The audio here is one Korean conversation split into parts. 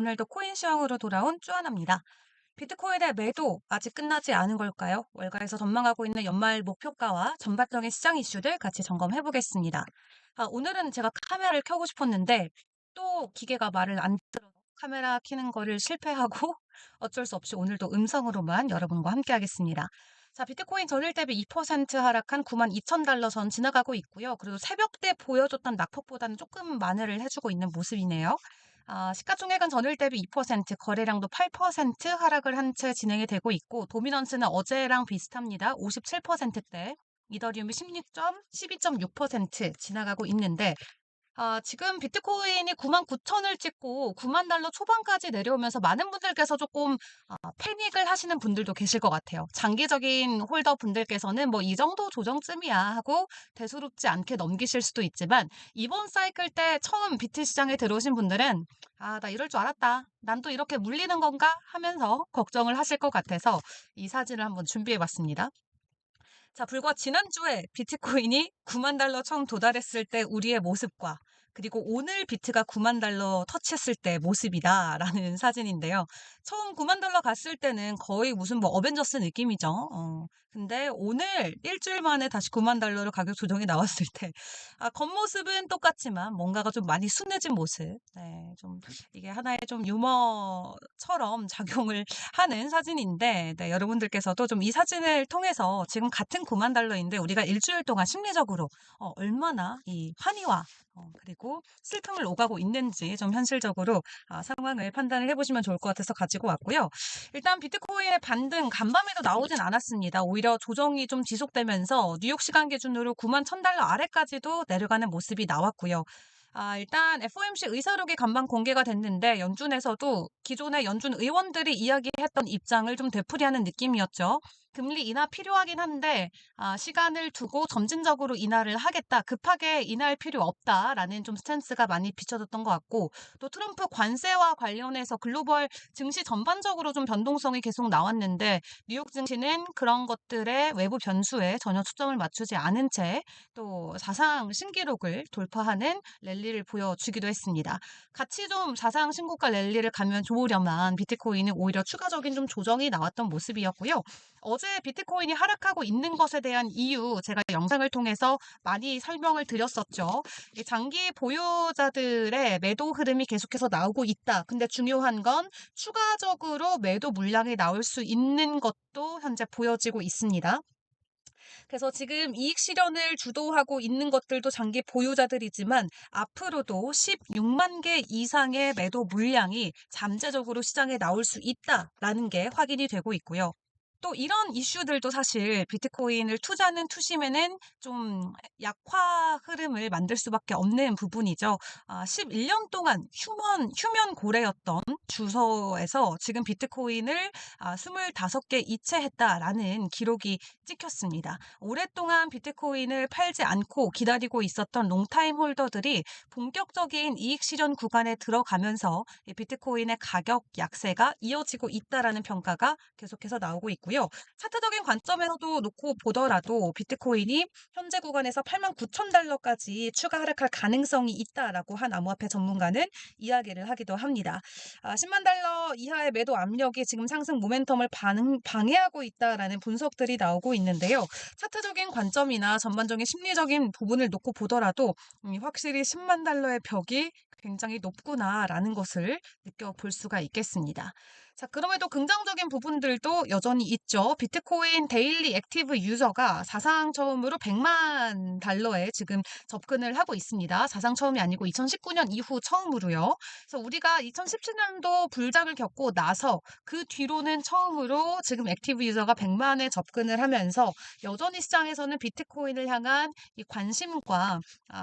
오늘도 코인 시황으로 돌아온 쭈아나입니다. 비트코인의 매도 아직 끝나지 않은 걸까요? 월가에서 전망하고 있는 연말 목표가와 전반적인 시장 이슈들 같이 점검해 보겠습니다. 오늘은 제가 카메라를 켜고 싶었는데 또 기계가 말을 안 들어서 카메라 켜는 거를 실패하고 어쩔 수 없이 오늘도 음성으로만 여러분과 함께 하겠습니다. 자, 비트코인 전일 대비 2% 하락한 92,000달러 선 지나가고 있고요. 그래도 새벽 때 보여줬던 낙폭보다는 조금 만회를 해주고 있는 모습이네요. 시가총액은 전일 대비 2%, 거래량도 8% 하락을 한 채 진행이 되고 있고, 도미넌스는 어제랑 비슷합니다. 57%대, 이더리움이 12.6% 지나가고 있는데, 지금 비트코인이 99,000을 찍고 9만 달러 초반까지 내려오면서 많은 분들께서 조금 패닉을 하시는 분들도 계실 것 같아요. 장기적인 홀더 분들께서는 뭐 이 정도 조정쯤이야 하고 대수롭지 않게 넘기실 수도 있지만 이번 사이클 때 처음 비트 시장에 들어오신 분들은 나 이럴 줄 알았다. 난 또 이렇게 물리는 건가 하면서 걱정을 하실 것 같아서 이 사진을 한번 준비해 봤습니다. 자, 불과 지난주에 비트코인이 9만 달러 처음 도달했을 때 우리의 모습과 그리고 오늘 비트가 9만 달러 터치했을 때 모습이다라는 사진인데요. 처음 9만 달러 갔을 때는 거의 무슨 뭐 어벤져스 느낌이죠. 근데 오늘 일주일 만에 다시 9만 달러로 가격 조정이 나왔을 때 겉모습은 똑같지만 뭔가가 좀 많이 순해진 모습. 네, 좀 이게 하나의 좀 유머처럼 작용을 하는 사진인데 여러분들께서도 좀 이 사진을 통해서 지금 같은 9만 달러인데 우리가 일주일 동안 심리적으로 얼마나 이 환희와 그리고 슬픔을 오가고 있는지 좀 현실적으로 상황을 판단을 해보시면 좋을 것 같아서 가지고 왔고요. 일단 비트코인의 반등 간밤에도 나오진 않았습니다. 오히려 조정이 좀 지속되면서 뉴욕 시간 기준으로 9만 1,000달러 아래까지도 내려가는 모습이 나왔고요. 일단 FOMC 의사록이 간밤 공개가 됐는데 연준에서도 기존의 연준 의원들이 이야기했던 입장을 좀 되풀이하는 느낌이었죠. 금리 인하 필요하긴 한데 시간을 두고 점진적으로 인하를 하겠다. 급하게 인하할 필요 없다라는 좀 스탠스가 많이 비춰졌던 것 같고 또 트럼프 관세와 관련해서 글로벌 증시 전반적으로 좀 변동성이 계속 나왔는데 뉴욕 증시는 그런 것들의 외부 변수에 전혀 초점을 맞추지 않은 채 또 사상 신기록을 돌파하는 랠리를 보여주기도 했습니다. 같이 좀 사상 신고가 랠리를 가면 좋으려만 비트코인은 오히려 추가적인 좀 조정이 나왔던 모습이었고요. 어제 비트코인이 하락하고 있는 것에 대한 이유 제가 영상을 통해서 많이 설명을 드렸었죠. 이 장기 보유자들의 매도 흐름이 계속해서 나오고 있다. 근데 중요한 건 추가적으로 매도 물량이 나올 수 있는 것도 현재 보여지고 있습니다. 그래서 지금 이익 실현을 주도하고 있는 것들도 장기 보유자들이지만 앞으로도 16만 개 이상의 매도 물량이 잠재적으로 시장에 나올 수 있다라는 게 확인이 되고 있고요. 또 이런 이슈들도 사실 비트코인을 투자하는 투심에는 좀 약화 흐름을 만들 수밖에 없는 부분이죠. 11년 동안 휴면 고래였던 주소에서 지금 비트코인을 25개 이체했다라는 기록이 찍혔습니다. 오랫동안 비트코인을 팔지 않고 기다리고 있었던 롱타임 홀더들이 본격적인 이익 실현 구간에 들어가면서 이 비트코인의 가격 약세가 이어지고 있다라는 평가가 계속해서 나오고 있고요. 차트적인 관점에서도 놓고 보더라도 비트코인이 현재 구간에서 89,000달러까지 추가 하락할 가능성이 있다라고 한 암호화폐 전문가는 이야기를 하기도 합니다. 10만 달러 이하의 매도 압력이 지금 상승 모멘텀을 방해하고 있다라는 분석들이 나오고 있는데요. 차트적인 관점이나 전반적인 심리적인 부분을 놓고 보더라도 확실히 10만 달러의 벽이 굉장히 높구나라는 것을 느껴볼 수가 있겠습니다. 자, 그럼에도 긍정적인 부분들도 여전히 있죠. 비트코인 데일리 액티브 유저가 사상 처음으로 100만 달러에 지금 접근을 하고 있습니다. 사상 처음이 아니고 2019년 이후 처음으로요. 그래서 우리가 2017년도 불작을 겪고 나서 그 뒤로는 처음으로 지금 액티브 유저가 100만에 접근을 하면서 여전히 시장에서는 비트코인을 향한 이 관심과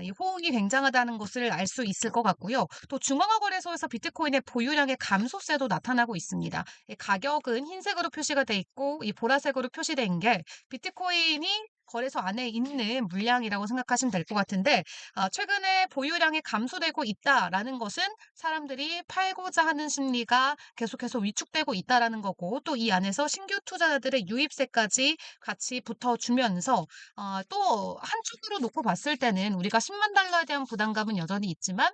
이 호응이 굉장하다는 것을 알 수 있을 것 같고요. 또 중앙화 거래소에서 비트코인의 보유량의 감소세도 나타나고 있습니다. 이 가격은 흰색으로 표시가 돼 있고 이 보라색으로 표시된 게 비트코인이 거래소 안에 있는 물량이라고 생각하시면 될 것 같은데 최근에 보유량이 감소되고 있다라는 것은 사람들이 팔고자 하는 심리가 계속해서 위축되고 있다라는 거고 또 이 안에서 신규 투자자들의 유입세까지 같이 붙어주면서 또 한쪽으로 놓고 봤을 때는 우리가 10만 달러에 대한 부담감은 여전히 있지만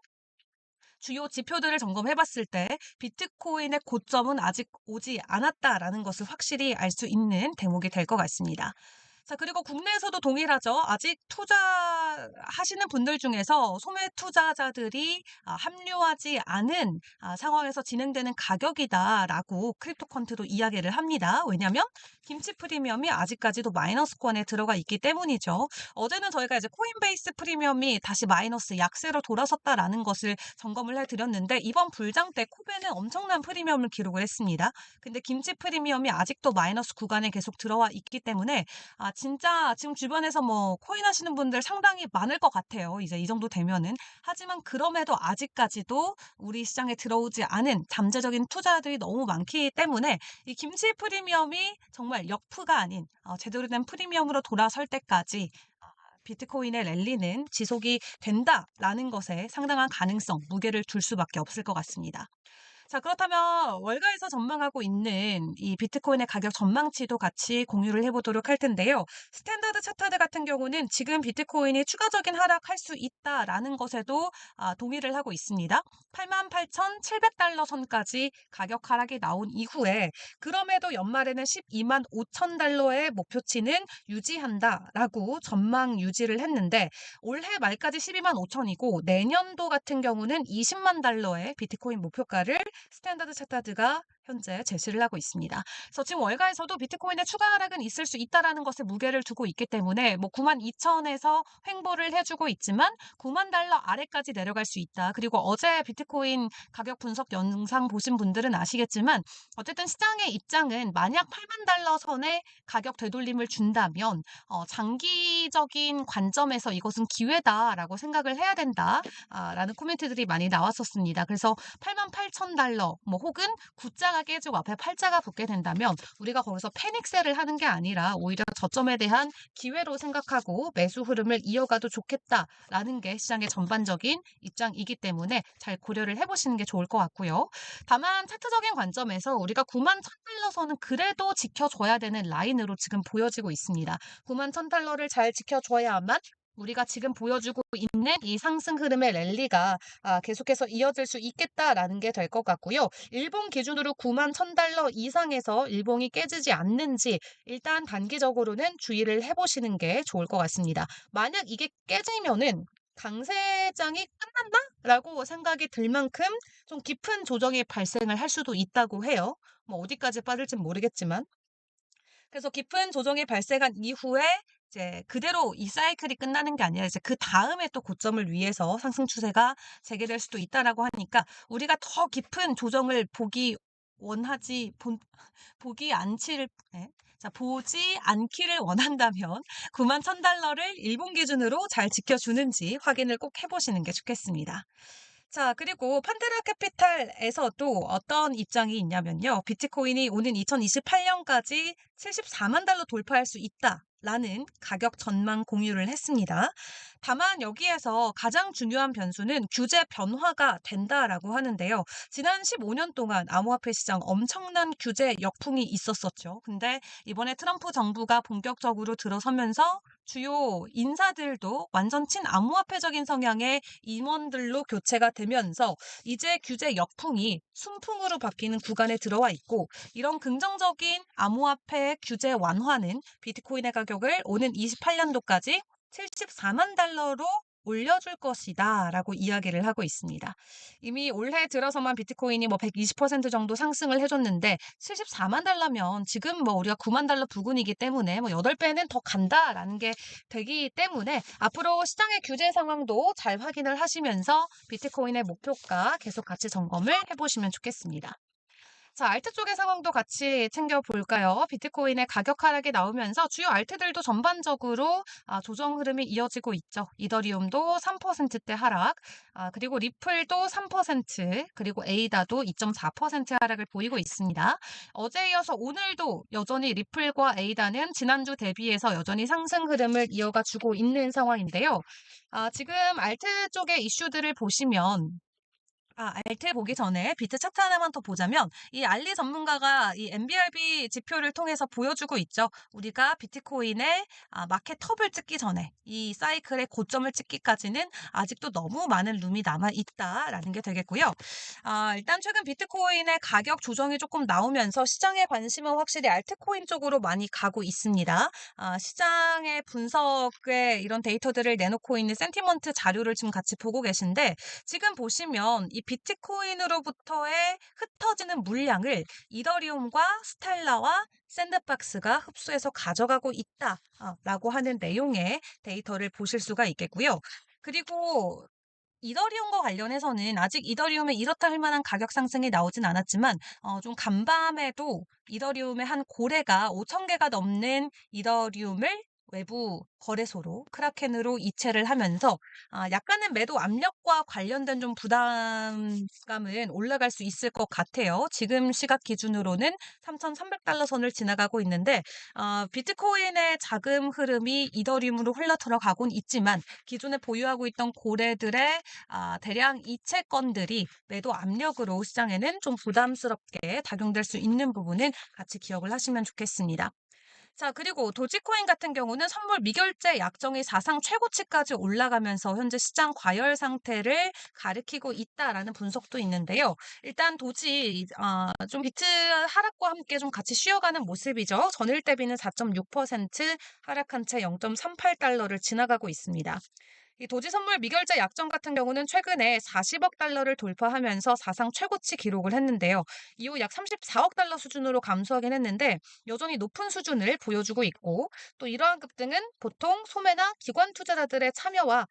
주요 지표들을 점검해 봤을 때 비트코인의 고점은 아직 오지 않았다라는 것을 확실히 알 수 있는 대목이 될 것 같습니다. 자, 그리고 국내에서도 동일하죠. 아직 투자하시는 분들 중에서 소매 투자자들이 합류하지 않은 상황에서 진행되는 가격이다라고 크립토컨트도 이야기를 합니다. 왜냐하면 김치 프리미엄이 아직까지도 마이너스권에 들어가 있기 때문이죠. 어제는 저희가 이제 코인베이스 프리미엄이 다시 마이너스 약세로 돌아섰다라는 것을 점검을 해드렸는데, 이번 불장 때 코베는 엄청난 프리미엄을 기록을 했습니다. 근데 김치 프리미엄이 아직도 마이너스 구간에 계속 들어와 있기 때문에 진짜 지금 주변에서 뭐 코인 하시는 분들 상당히 많을 것 같아요, 이제 이 정도 되면은. 하지만 그럼에도 아직까지도 우리 시장에 들어오지 않은 잠재적인 투자들이 너무 많기 때문에 이 김치 프리미엄이 정말 역프가 아닌 제대로 된 프리미엄으로 돌아설 때까지 비트코인의 랠리는 지속이 된다라는 것에 상당한 가능성, 무게를 둘 수밖에 없을 것 같습니다. 자, 그렇다면 월가에서 전망하고 있는 이 비트코인의 가격 전망치도 같이 공유를 해보도록 할 텐데요. 스탠다드 차트드 같은 경우는 지금 비트코인이 추가적인 하락할 수 있다라는 것에도 동의를 하고 있습니다. 88,700달러 선까지 가격 하락이 나온 이후에 그럼에도 연말에는 12만 5천 달러의 목표치는 유지한다라고 전망 유지를 했는데, 올해 말까지 12만 5천이고 내년도 같은 경우는 20만 달러의 비트코인 목표가를 스탠다드 차타드가 현재 제시를 하고 있습니다. 그래서 지금 월가에서도 비트코인의 추가 하락은 있을 수 있다라는 것에 무게를 두고 있기 때문에 9만 2천에서 횡보를 해주고 있지만 9만 달러 아래까지 내려갈 수 있다. 그리고 어제 비트코인 가격 분석 영상 보신 분들은 아시겠지만 어쨌든 시장의 입장은 만약 8만 달러 선에 가격 되돌림을 준다면 장기적인 관점에서 이것은 기회다라고 생각을 해야 된다라는 코멘트들이 많이 나왔었습니다. 그래서 8만 8천 달러 혹은 9자가 깨지고 앞에 8자가 붙게 된다면 우리가 거기서 패닉셀을 하는 게 아니라 오히려 저점에 대한 기회로 생각하고 매수 흐름을 이어가도 좋겠다라는 게 시장의 전반적인 입장이기 때문에 잘 고려를 해보시는 게 좋을 것 같고요. 다만 차트적인 관점에서 우리가 9만 1천 달러 선은 그래도 지켜줘야 되는 라인으로 지금 보여지고 있습니다. 9만 1천 달러를 잘 지켜줘야만 우리가 지금 보여주고 있는 이 상승 흐름의 랠리가 계속해서 이어질 수 있겠다라는 게 될 것 같고요. 일본 기준으로 9만 1천 달러 이상에서 일봉이 깨지지 않는지 일단 단기적으로는 주의를 해보시는 게 좋을 것 같습니다. 만약 이게 깨지면은 강세장이 끝났나? 라고 생각이 들 만큼 좀 깊은 조정이 발생을 할 수도 있다고 해요. 뭐 어디까지 빠질진 모르겠지만. 그래서 깊은 조정이 발생한 이후에 이제 그대로 이 사이클이 끝나는 게 아니라 이제 그 다음에 또 고점을 위해서 상승 추세가 재개될 수도 있다라고 하니까 우리가 더 깊은 조정을 보기 않지를 자, 보지 않기를 원한다면 9만 1천 달러를 일본 기준으로 잘 지켜주는지 확인을 꼭 해보시는 게 좋겠습니다. 자, 그리고 판테라 캐피탈에서도 어떤 입장이 있냐면요. 비트코인이 오는 2028년까지 74만 달러 돌파할 수 있다라는 가격 전망 공유를 했습니다. 다만 여기에서 가장 중요한 변수는 규제 변화가 된다라고 하는데요. 지난 15년 동안 암호화폐 시장 엄청난 규제 역풍이 있었었죠. 근데 이번에 트럼프 정부가 본격적으로 들어서면서 주요 인사들도 완전 친암호화폐적인 성향의 임원들로 교체가 되면서 이제 규제 역풍이 순풍으로 바뀌는 구간에 들어와 있고, 이런 긍정적인 암호화폐 규제 완화는 비트코인의 가격을 오는 28년도까지 74만 달러로 올려줄 것이다 라고 이야기를 하고 있습니다. 이미 올해 들어서만 비트코인이 120% 정도 상승을 해줬는데 74만 달러면 지금 우리가 9만 달러 부근이기 때문에 8배는 더 간다라는 게 되기 때문에 앞으로 시장의 규제 상황도 잘 확인을 하시면서 비트코인의 목표가 계속 같이 점검을 해보시면 좋겠습니다. 자, 알트 쪽의 상황도 같이 챙겨볼까요? 비트코인의 가격 하락이 나오면서 주요 알트들도 전반적으로 조정 흐름이 이어지고 있죠. 이더리움도 3%대 하락, 그리고 리플도 3%, 그리고 에이다도 2.4% 하락을 보이고 있습니다. 어제 이어서 오늘도 여전히 리플과 에이다는 지난주 대비해서 여전히 상승 흐름을 이어가 주고 있는 상황인데요. 지금 알트 쪽의 이슈들을 보시면 알트 보기 전에 비트 차트 하나만 더 보자면 이 알리 전문가가 이 MBRB 지표를 통해서 보여주고 있죠. 우리가 비트코인의 마켓 톱을 찍기 전에 이 사이클의 고점을 찍기까지는 아직도 너무 많은 룸이 남아 있다라는 게 되겠고요. 일단 최근 비트코인의 가격 조정이 조금 나오면서 시장의 관심은 확실히 알트코인 쪽으로 많이 가고 있습니다. 시장의 분석에 이런 데이터들을 내놓고 있는 센티먼트 자료를 지금 같이 보고 계신데 지금 보시면 이 비트코인으로부터의 흩어지는 물량을 이더리움과 스텔라와 샌드박스가 흡수해서 가져가고 있다, 라고 하는 내용의 데이터를 보실 수가 있겠고요. 그리고 이더리움과 관련해서는 아직 이더리움에 이렇다 할 만한 가격 상승이 나오진 않았지만 좀 간밤에도 이더리움의 한 고래가 5천 개가 넘는 이더리움을 외부 거래소로 크라켄으로 이체를 하면서 약간의 매도 압력과 관련된 좀 부담감은 올라갈 수 있을 것 같아요. 지금 시각 기준으로는 3,300달러 선을 지나가고 있는데 비트코인의 자금 흐름이 이더리움으로 흘러 들어가곤 있지만 기존에 보유하고 있던 고래들의 대량 이체권들이 매도 압력으로 시장에는 좀 부담스럽게 작용될 수 있는 부분은 같이 기억을 하시면 좋겠습니다. 자, 그리고 도지코인 같은 경우는 선물 미결제 약정이 사상 최고치까지 올라가면서 현재 시장 과열 상태를 가리키고 있다라는 분석도 있는데요. 일단 도지 좀 비트 하락과 함께 좀 같이 쉬어가는 모습이죠. 전일 대비는 4.6% 하락한 채 0.38달러를 지나가고 있습니다. 이 도지 선물 미결제 약정 같은 경우는 최근에 40억 달러를 돌파하면서 사상 최고치 기록을 했는데요. 이후 약 34억 달러 수준으로 감소하긴 했는데 여전히 높은 수준을 보여주고 있고 또 이러한 급등은 보통 소매나 기관 투자자들의 참여와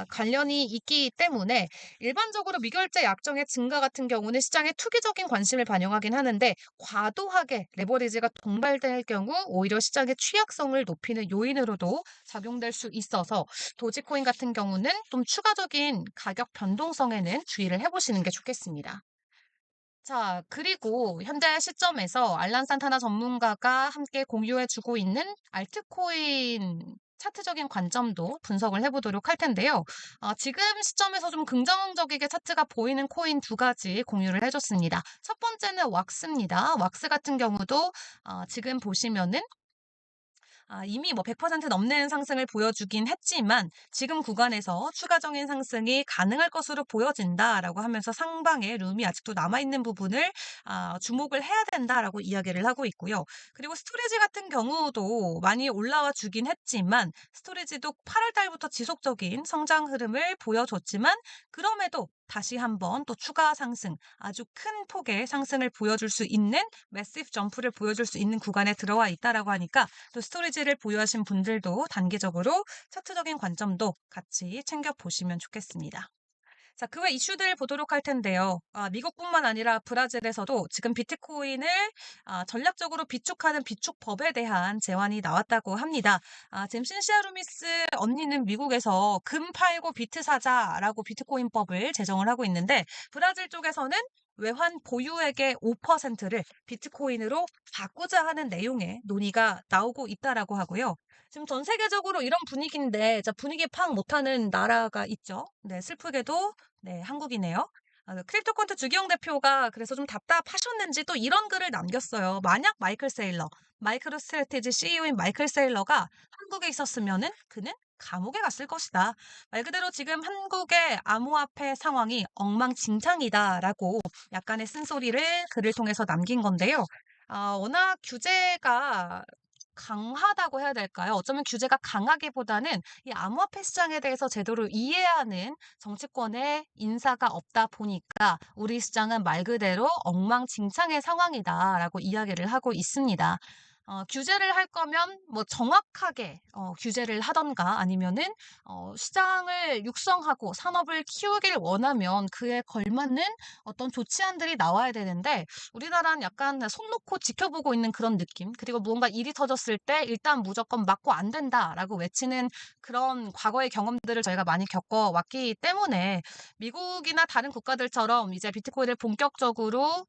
관련이 있기 때문에 일반적으로 미결제 약정의 증가 같은 경우는 시장의 투기적인 관심을 반영하긴 하는데 과도하게 레버리지가 동발될 경우 오히려 시장의 취약성을 높이는 요인으로도 작용될 수 있어서 도지코인 같은 경우는 좀 추가적인 가격 변동성에는 주의를 해보시는 게 좋겠습니다. 자, 그리고 현재 시점에서 알란 산타나 전문가가 함께 공유해주고 있는 알트코인 차트적인 관점도 분석을 해보도록 할 텐데요. 지금 시점에서 좀 긍정적이게 차트가 보이는 코인 두 가지 공유를 해줬습니다. 첫 번째는 왁스입니다. 왁스 같은 경우도 지금 보시면은 이미 뭐 100% 넘는 상승을 보여주긴 했지만 지금 구간에서 추가적인 상승이 가능할 것으로 보여진다라고 하면서 상방에 룸이 아직도 남아있는 부분을 주목을 해야 된다라고 이야기를 하고 있고요. 그리고 스토리지 같은 경우도 많이 올라와 주긴 했지만 스토리지도 8월 달부터 지속적인 성장 흐름을 보여줬지만 그럼에도 다시 한번 또 추가 상승, 아주 큰 폭의 상승을 보여줄 수 있는 매시브 점프를 보여줄 수 있는 구간에 들어와 있다라고 하니까 또 스토리지를 보유하신 분들도 단기적으로 차트적인 관점도 같이 챙겨보시면 좋겠습니다. 자, 그 외 이슈들 보도록 할 텐데요. 미국뿐만 아니라 브라질에서도 지금 비트코인을 전략적으로 비축하는 비축법에 대한 제안이 나왔다고 합니다. 지금 신시아 루미스 언니는 미국에서 금 팔고 비트 사자라고 비트코인법을 제정을 하고 있는데 브라질 쪽에서는 외환 보유액의 5%를 비트코인으로 바꾸자 하는 내용의 논의가 나오고 있다라고 하고요. 지금 전 세계적으로 이런 분위기인데 분위기 파악 못하는 나라가 있죠. 네, 슬프게도 네, 한국이네요. 크립토콘트 주기영 대표가 그래서 좀 답답하셨는지 또 이런 글을 남겼어요. 만약 마이클 세일러, 마이크로 스트래티지 CEO인 마이클 세일러가 한국에 있었으면은 그는 감옥에 갔을 것이다. 말 그대로 지금 한국의 암호화폐 상황이 엉망진창이다라고 약간의 쓴소리를 글을 통해서 남긴 건데요. 워낙 규제가 강하다고 해야 될까요? 어쩌면 규제가 강하기보다는 이 암호화폐 시장에 대해서 제대로 이해하는 정치권의 인사가 없다 보니까 우리 시장은 말 그대로 엉망진창의 상황이다라고 이야기를 하고 있습니다. 규제를 할 거면 뭐 정확하게 규제를 하던가 아니면은 시장을 육성하고 산업을 키우길 원하면 그에 걸맞는 어떤 조치안들이 나와야 되는데 우리나라는 약간 손 놓고 지켜보고 있는 그런 느낌. 그리고 무언가 일이 터졌을 때 일단 무조건 막고 안 된다라고 외치는 그런 과거의 경험들을 저희가 많이 겪어왔기 때문에 미국이나 다른 국가들처럼 이제 비트코인을 본격적으로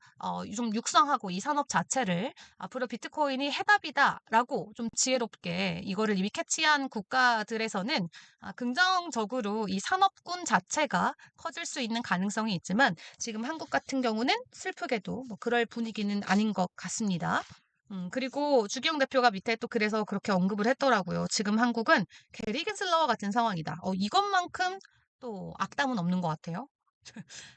좀 육성하고 이 산업 자체를 앞으로 비트코인이 타답이다라고 좀 지혜롭게 이거를 이미 캐치한 국가들에서는 긍정적으로 이 산업군 자체가 커질 수 있는 가능성이 있지만 지금 한국 같은 경우는 슬프게도 뭐 그럴 분위기는 아닌 것 같습니다. 그리고 주기용 대표가 밑에 또 그래서 그렇게 언급을 했더라고요. 지금 한국은 게리 겐슬러와 같은 상황이다. 이것만큼 또 악담은 없는 것 같아요.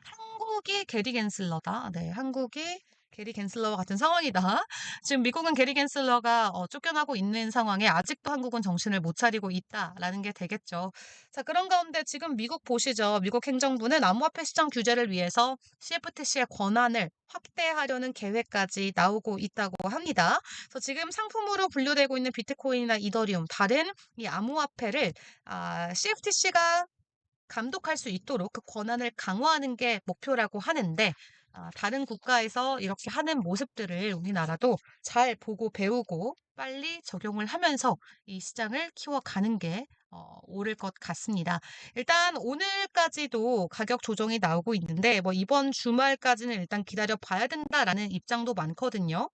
한국이 게리 겐슬러다. 네, 한국이 게리 겐슬러와 같은 상황이다. 지금 미국은 게리 겐슬러가 쫓겨나고 있는 상황에 아직도 한국은 정신을 못 차리고 있다라는 게 되겠죠. 자, 그런 가운데 지금 미국 보시죠. 미국 행정부는 암호화폐 시장 규제를 위해서 CFTC의 권한을 확대하려는 계획까지 나오고 있다고 합니다. 그래서 지금 상품으로 분류되고 있는 비트코인이나 이더리움, 다른 이 암호화폐를 CFTC가 감독할 수 있도록 그 권한을 강화하는 게 목표라고 하는데 다른 국가에서 이렇게 하는 모습들을 우리나라도 잘 보고 배우고 빨리 적용을 하면서 이 시장을 키워가는 게 옳을 것 같습니다. 일단 오늘까지도 가격 조정이 나오고 있는데 뭐 이번 주말까지는 일단 기다려 봐야 된다라는 입장도 많거든요.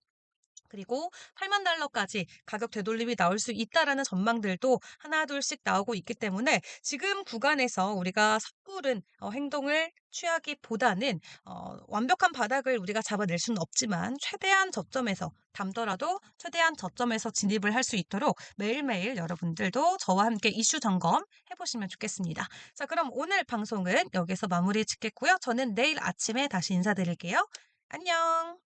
그리고 8만 달러까지 가격 되돌림이 나올 수 있다라는 전망들도 하나둘씩 나오고 있기 때문에 지금 구간에서 우리가 섣부른 행동을 취하기보다는 완벽한 바닥을 우리가 잡아낼 수는 없지만 최대한 저점에서 담더라도 최대한 저점에서 진입을 할 수 있도록 매일매일 여러분들도 저와 함께 이슈 점검 해보시면 좋겠습니다. 자, 그럼 오늘 방송은 여기서 마무리 짓겠고요. 저는 내일 아침에 다시 인사드릴게요. 안녕!